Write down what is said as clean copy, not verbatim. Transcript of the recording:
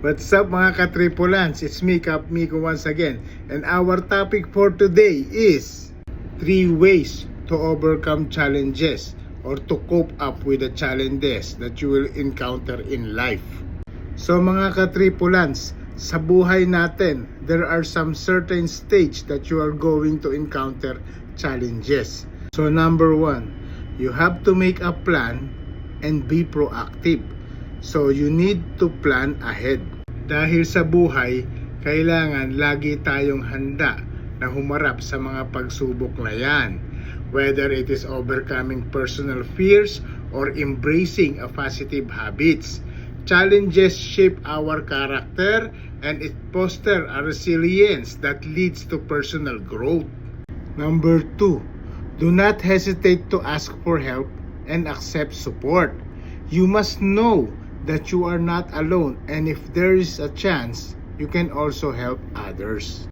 What's up mga ka-tripulants? It's me, Kap Miko once again. And our topic for today is 3 ways to overcome challenges or to cope up with the challenges that you will encounter in life. So mga ka-tripulants, sa buhay natin, there are some certain stage that you are going to encounter challenges. So number 1, you have to make a plan and be proactive. So you need to plan ahead. Dahil sa buhay, kailangan lagi tayong handa na humarap sa mga pagsubok na yan. Whether it is overcoming personal fears or embracing a positive habits. Challenges shape our character and it foster a resilience that leads to personal growth. Number 2, do not hesitate to ask for help and accept support. You must know that you are not alone, and if there is a chance, you can also help others.